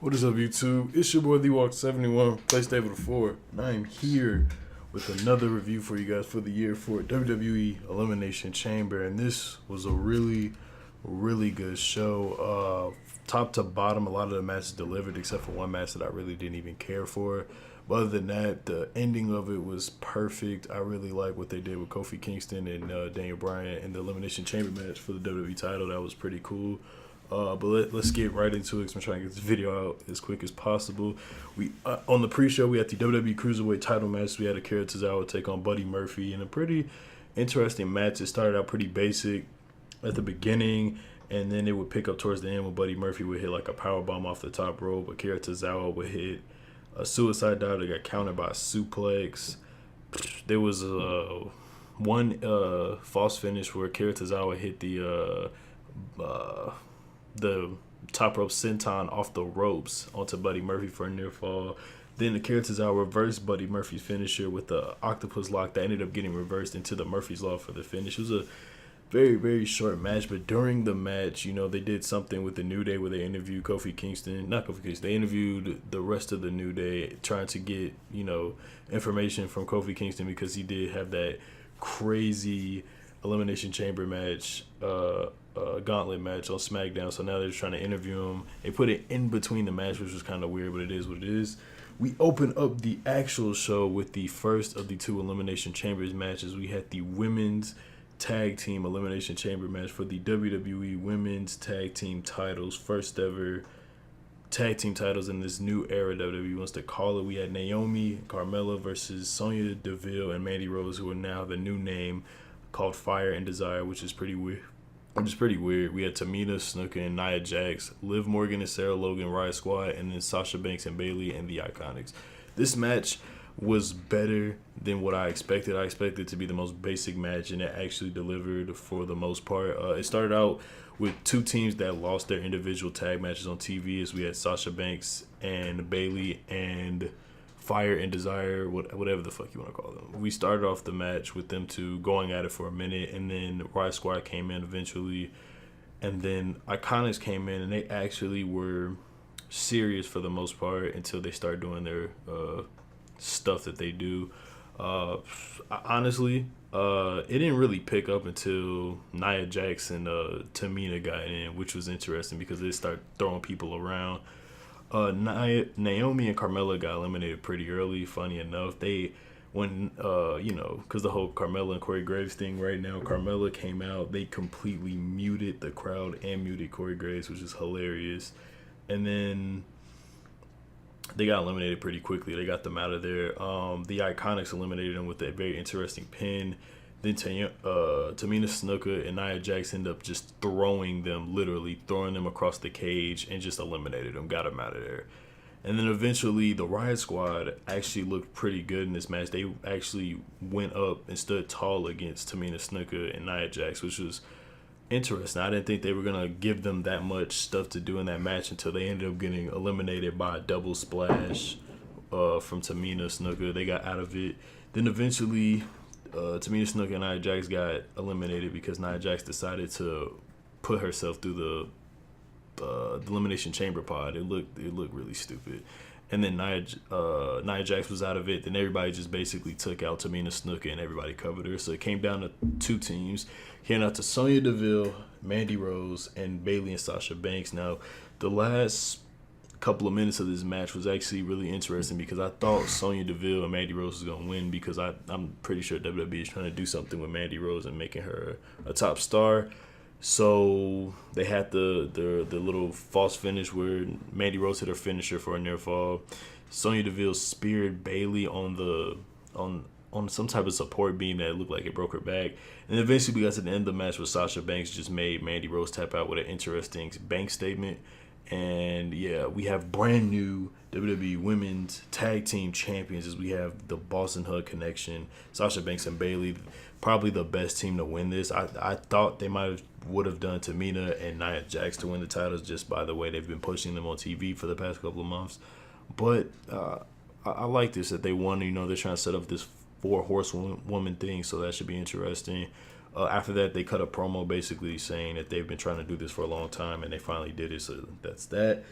What is up, YouTube? It's your boy, TheWalk71, PlayStation 4, and I am here with another review for you guys for the year for WWE Elimination Chamber, and this was a really good show. Top to bottom, a lot of the matches delivered, except for one match that I really didn't even care for. But other than that, the ending of it was perfect. I really like what they did with Kofi Kingston and Daniel Bryan in the Elimination Chamber match for the WWE title. That was pretty cool. But let's get right into it because I'm trying to get this video out as quick as possible. We on the pre-show, we had the WWE Cruiserweight title match. We had Akira Tozawa take on Buddy Murphy in a pretty interesting match. It started out pretty basic at the beginning, and then it would pick up towards the end when Buddy Murphy would hit like a power bomb off the top rope. Akira Tozawa would hit a suicide dive that got countered by a suplex. There was one false finish where Akira Tozawa hit the top rope senton off the ropes onto Buddy Murphy for a near fall. Then Akira Tozawa reversed Buddy Murphy's finisher with the octopus lock that ended up getting reversed into the Murphy's Law for the finish. It was a very short match, but during the match, you know, they did something with the New Day where they interviewed they interviewed the rest of the New Day, trying to get, you know, information from Kofi Kingston because he did have that crazy Elimination Chamber match, gauntlet match on SmackDown. So now they're trying to interview him. They put it in between the match, which was kind of weird, but it is what it is. We open up the actual show with the first of the two Elimination Chambers matches. We had the women's tag team Elimination Chamber match for the WWE Women's Tag Team titles, first ever tag team titles in this new era WWE wants to call it. We had Naomi, Carmella versus Sonya Deville and Mandy Rose, who are now the new name called Fire and Desire, which is pretty weird. We had Tamina, Snuka, and Nia Jax, Liv Morgan and Sarah Logan, Riot Squad, and then Sasha Banks and Bayley and the Iconics. This match was better than what I expected. I expected it to be the most basic match, and it actually delivered for the most part. It started out with two teams that lost their individual tag matches on TV, as we had Sasha Banks and Bayley and Fire and Desire, whatever the fuck you want to call them. We started off the match with them two going at it for a minute, and then Riot Squad came in eventually, and then Iconics came in, and they actually were serious for the most part until they started doing their stuff that they do. Honestly, it didn't really pick up until Nia Jax and Tamina got in, which was interesting because they started throwing people around. Naomi and Carmella got eliminated pretty early. Funny enough, you know, because the whole Carmella and Corey Graves thing right now, Carmella came out, they completely muted the crowd and muted Corey Graves, which is hilarious. And then they got eliminated pretty quickly. They got them out of there. The Iconics eliminated them with a very interesting pin. Then Tamina Snuka and Nia Jax ended up just literally throwing them across the cage and just eliminated them, got them out of there. And then eventually the Riot Squad actually looked pretty good in this match. They actually went up and stood tall against Tamina Snuka and Nia Jax, which was interesting. I didn't think they were going to give them that much stuff to do in that match until they ended up getting eliminated by a double splash from Tamina Snuka. They got out of it. Then eventually Tamina Snuka and Nia Jax got eliminated because Nia Jax decided to put herself through the Elimination Chamber pod. It looked really stupid. And then Nia Jax was out of it. Then everybody just basically took out Tamina Snuka and everybody covered her. So it came down to two teams. Came out to Sonya Deville, Mandy Rose, and Bayley and Sasha Banks. Now, the last couple of minutes of this match was actually really interesting because I thought Sonya Deville and Mandy Rose was going to win because I'm pretty sure WWE is trying to do something with Mandy Rose and making her a top star. So they had the little false finish where Mandy Rose hit her finisher for a near fall. Sonya Deville speared Bayley on some type of support beam that looked like it broke her back. And eventually we got to the end of the match where Sasha Banks just made Mandy Rose tap out with an interesting bank statement. And yeah, we have brand new WWE Women's Tag Team Champions as we have the Boston Hug Connection, Sasha Banks and Bayley, probably the best team to win this. I thought they would have done Tamina and Nia Jax to win the titles just by the way they've been pushing them on TV for the past couple of months. But I like this that they won. You know, they're trying to set up this 4-horsewoman thing, so that should be interesting. After that, they cut a promo basically saying that they've been trying to do this for a long time and they finally did it, so that's that.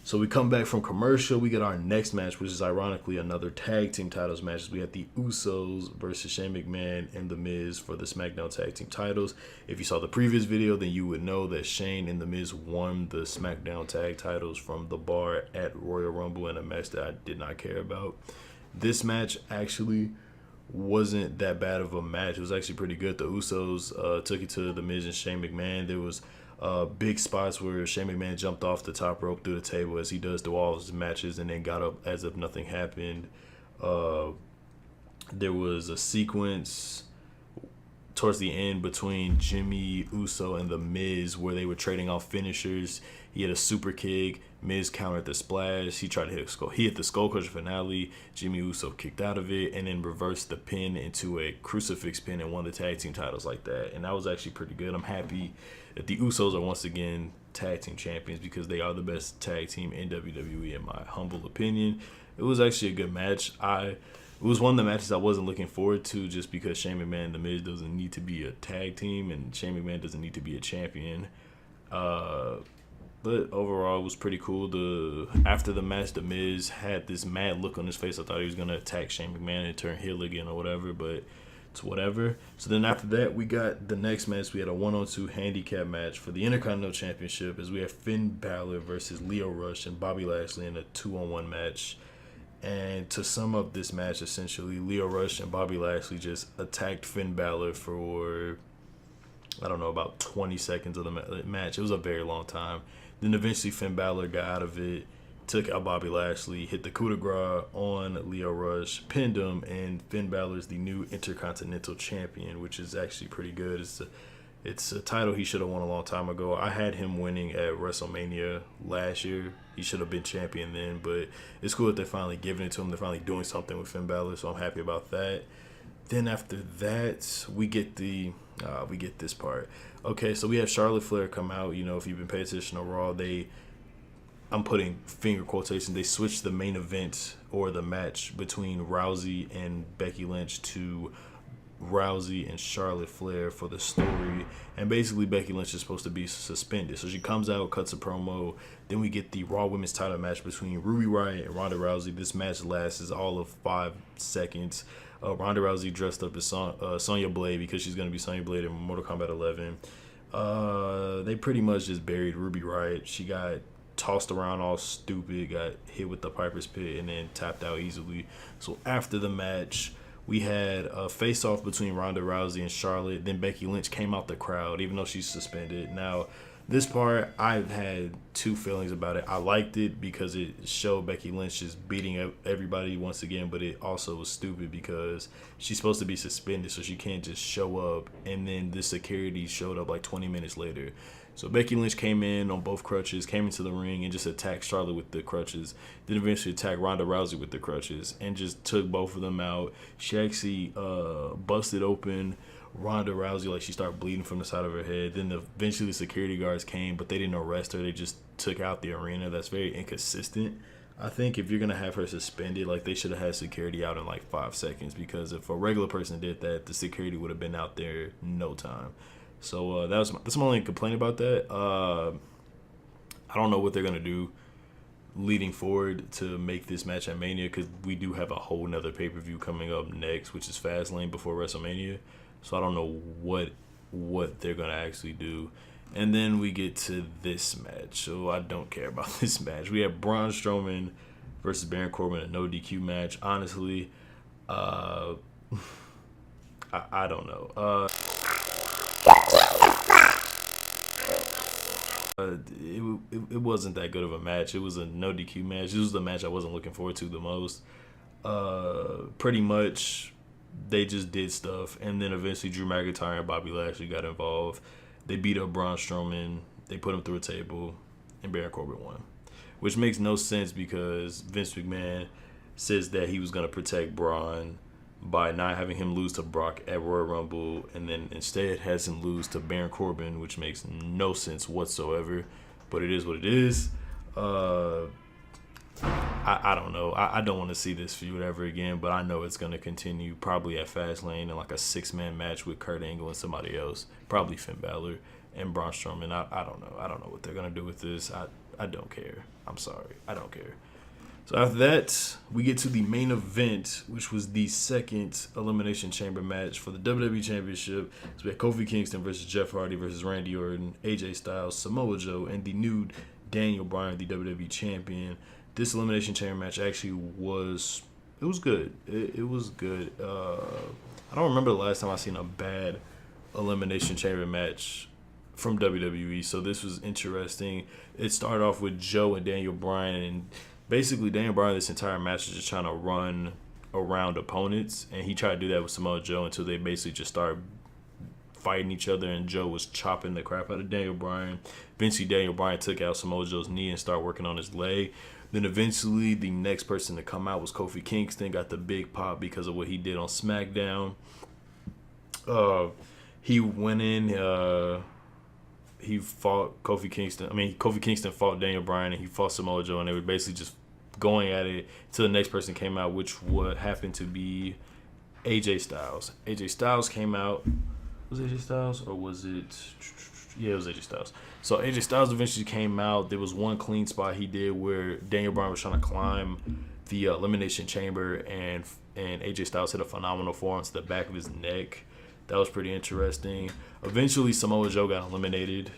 So we come back from commercial. We get our next match, which is ironically another tag team titles match. We have the Usos versus Shane McMahon and The Miz for the SmackDown tag team titles. If you saw the previous video, then you would know that Shane and The Miz won the SmackDown tag titles from The Bar at Royal Rumble in a match that I did not care about. This match actually wasn't that bad of a match. It was actually pretty good. The Usos took it to The Miz and Shane McMahon. There was big spots where Shane McMahon jumped off the top rope through the table, as he does through all his matches, and then got up as if nothing happened. There was a sequence towards the end between Jimmy Uso and The Miz where they were trading off finishers. He had a super kick. Miz countered the splash. He tried to hit a skull. He hit the skull crusher finale. Jimmy Uso kicked out of it and then reversed the pin into a crucifix pin and won the tag team titles like that. And that was actually pretty good. I'm happy that the Usos are once again tag team champions because they are the best tag team in WWE in my humble opinion. It was actually a good match. It was one of the matches I wasn't looking forward to just because Shane McMahon and The Miz doesn't need to be a tag team and Shane McMahon doesn't need to be a champion. But overall, it was pretty cool. After the match, The Miz had this mad look on his face. I thought he was going to attack Shane McMahon and turn heel again or whatever, but it's whatever. So then after that, we got the next match. We had a 1-on-2 handicap match for the Intercontinental Championship as we had Finn Balor versus Lio Rush and Bobby Lashley in a 2-on-1 match. And to sum up this match, essentially, Lio Rush and Bobby Lashley just attacked Finn Balor for, I don't know, about 20 seconds of the match. It was a very long time. Then eventually Finn Balor got out of it, took out Bobby Lashley, hit the coup de grace on Lio Rush, pinned him, and Finn Balor is the new Intercontinental Champion, which is actually pretty good. It's a title he should have won a long time ago. I had him winning at WrestleMania last year. He should have been champion then, but it's cool that they're finally giving it to him. They're finally doing something with Finn Balor, so I'm happy about that. Then after that, we get this part. Okay, so we have Charlotte Flair come out. You know, if you've been paying attention to Raw, I'm putting finger quotations, they switched the main event or the match between Rousey and Becky Lynch to Rousey and Charlotte Flair for the story, and basically Becky Lynch is supposed to be suspended. So she comes out, cuts a promo. Then we get the Raw Women's title match between Ruby Riott and Ronda Rousey. This match lasts all of 5 seconds. Ronda Rousey dressed up as Sonya Blade because she's going to be Sonya Blade in Mortal Kombat 11. They pretty much just buried Ruby Riott. She got tossed around all stupid, got hit with the Piper's Pit, and then tapped out easily. So after the match, we had a face-off between Ronda Rousey and Charlotte. Then Becky Lynch came out the crowd, even though she's suspended. Now, this part, I've had 2 feelings about it. I liked it because it showed Becky Lynch just beating everybody once again, but it also was stupid because she's supposed to be suspended, so she can't just show up, and then the security showed up like 20 minutes later. So Becky Lynch came in on both crutches, came into the ring, and just attacked Charlotte with the crutches. Then eventually attacked Ronda Rousey with the crutches and just took both of them out. She actually busted open Ronda Rousey, like she started bleeding from the side of her head. Then eventually the security guards came, but they didn't arrest her. They just took out the arena. That's very inconsistent. I think if you're going to have her suspended, like they should have had security out in like 5 seconds, because if a regular person did that, the security would have been out there in no time. So that's my only complaint about that. I don't know what they're going to do leading forward to make this match at Mania, because we do have a whole nother pay-per-view coming up next, which is Fastlane before WrestleMania. So I don't know what they're going to actually do. And then we get to this match. So I don't care about this match. We have Braun Strowman versus Baron Corbin, a no DQ match. Honestly, I don't know. It wasn't that good of a match. It was a no DQ match. This was the match I wasn't looking forward to the most. Pretty much, they just did stuff, and then eventually Drew McIntyre and Bobby Lashley got involved. They beat up Braun Strowman. They put him through a table, and Baron Corbin won, which makes no sense because Vince McMahon says that he was going to protect Braun by not having him lose to Brock at Royal Rumble, and then instead has him lose to Baron Corbin, which makes no sense whatsoever. But it is what it is. I don't know. I don't want to see this feud ever again, but I know it's going to continue probably at Fastlane in like a 6-man match with Kurt Angle and somebody else, probably Finn Balor and Braun Strowman. I don't know. I don't know what they're going to do with this. I don't care. I'm sorry. I don't care. So after that, we get to the main event, which was the second Elimination Chamber match for the WWE Championship. So we had Kofi Kingston versus Jeff Hardy versus Randy Orton, AJ Styles, Samoa Joe, and the new Daniel Bryan, the WWE Champion. This Elimination Chamber match actually was good. It was good. I don't remember the last time I seen a bad Elimination Chamber match from WWE, so this was interesting. It started off with Joe and Daniel Bryan, and basically Daniel Bryan this entire match is just trying to run around opponents, and he tried to do that with Samoa Joe until they basically just started fighting each other, and Joe was chopping the crap out of Daniel Bryan. Eventually Daniel Bryan took out Samoa Joe's knee and started working on his leg. Then eventually the next person to come out was Kofi Kingston, got the big pop because of what he did on SmackDown. He went in, he fought Kofi Kingston. Kofi Kingston fought Daniel Bryan, and he fought Samoa Joe, and they were basically just going at it until the next person came out, which would happen to be AJ Styles. AJ Styles came out. Was it AJ Styles or was it? Yeah, it was AJ Styles. So AJ Styles eventually came out. There was one clean spot he did where Daniel Bryan was trying to climb the Elimination Chamber, and AJ Styles hit a phenomenal forearm to the back of his neck. That was pretty interesting. Eventually, Samoa Joe got eliminated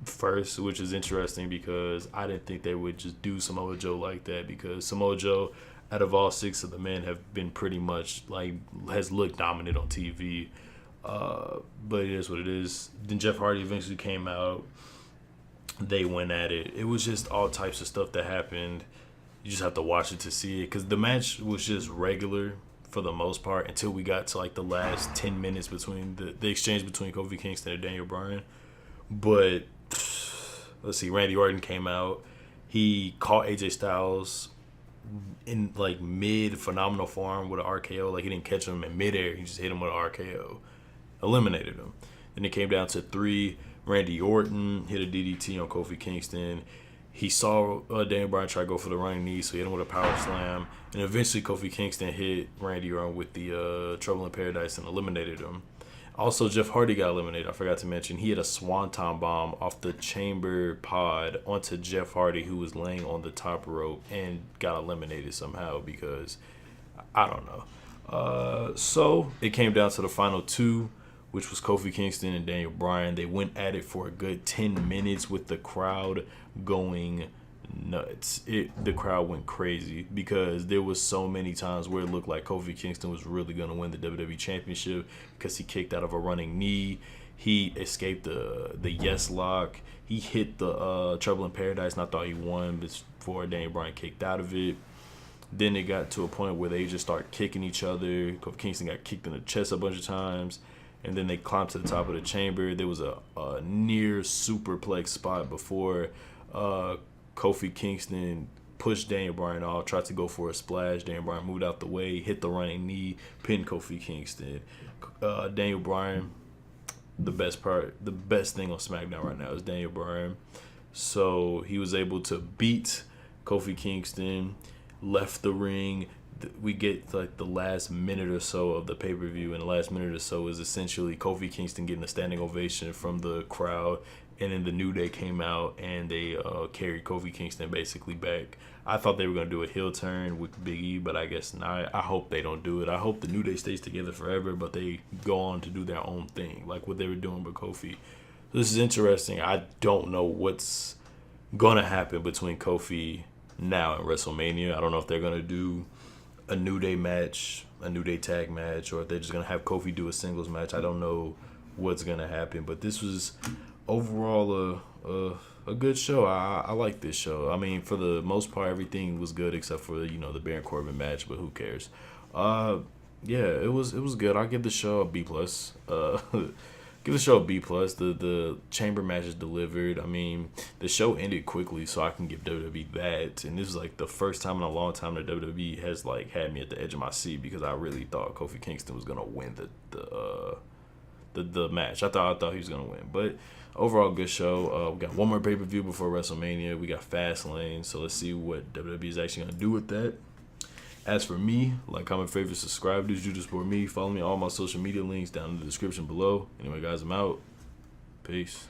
first, which is interesting because I didn't think they would just do Samoa Joe like that, because Samoa Joe, out of all 6 of the men, have been pretty much has looked dominant on TV. But it is what it is. Then Jeff Hardy eventually came out. They went at it. It was just all types of stuff that happened. You just have to watch it to see it, because the match was just regular for the most part until we got to the last 10 minutes between the exchange between Kofi Kingston and Daniel Bryan. But let's see, Randy Orton came out. He caught AJ Styles in mid phenomenal form with an RKO. He didn't catch him in midair. He just hit him with an RKO. Eliminated him. Then it came down to 3. Randy Orton hit a DDT on Kofi Kingston. He saw Daniel Bryan try to go for the running knee, so he hit him with a power slam. And eventually Kofi Kingston hit Randy Orton with the Trouble in Paradise and eliminated him. Also, Jeff Hardy got eliminated. I forgot to mention, he hit a swanton bomb off the chamber pod onto Jeff Hardy, who was laying on the top rope, and got eliminated somehow because, I don't know. So it came down to the final 2, which was Kofi Kingston and Daniel Bryan. They went at it for a good 10 minutes with the crowd going nuts. The crowd went crazy because there was so many times where it looked like Kofi Kingston was really going to win the WWE Championship because he kicked out of a running knee. He escaped the yes lock. He hit the Trouble in Paradise, and I thought he won before Daniel Bryan kicked out of it. Then it got to a point where they just started kicking each other. Kofi Kingston got kicked in the chest a bunch of times. And then they climbed to the top of the chamber. There was a near superplex spot before Kofi Kingston pushed Daniel Bryan off, tried to go for a splash. Daniel Bryan moved out the way, hit the running knee, pinned Kofi Kingston. Daniel Bryan, the best thing on SmackDown right now is Daniel Bryan. So he was able to beat Kofi Kingston, left the ring. We get the last minute or so of the pay-per-view, and the last minute or so is essentially Kofi Kingston getting a standing ovation from the crowd, and then the New Day came out and they carried Kofi Kingston basically back. I thought they were going to do a heel turn with Big E, but I guess not. I hope they don't do it. I hope the New Day stays together forever, but they go on to do their own thing, like what they were doing with Kofi. This is interesting. I don't know what's going to happen between Kofi now and WrestleMania. I don't know if they're going to do a New Day match, a New Day tag match, or if they're just going to have Kofi do a singles match. I don't know what's going to happen, but this was overall a good show. I like this show. For the most part, everything was good except for, the Baron Corbin match, but who cares? Yeah, it was good. I'll give the show a B+. Give the show a B+. The chamber matches delivered. The show ended quickly, so I can give WWE that. And this is the first time in a long time that WWE has had me at the edge of my seat, because I really thought Kofi Kingston was gonna win the match. I thought he was gonna win. But overall, good show. We got one more pay-per-view before WrestleMania. We got Fastlane, so let's see what WWE is actually gonna do with that. As for me, comment, favorite, subscribe. Do to support me. Follow me on all my social media links down in the description below. Anyway, guys, I'm out. Peace.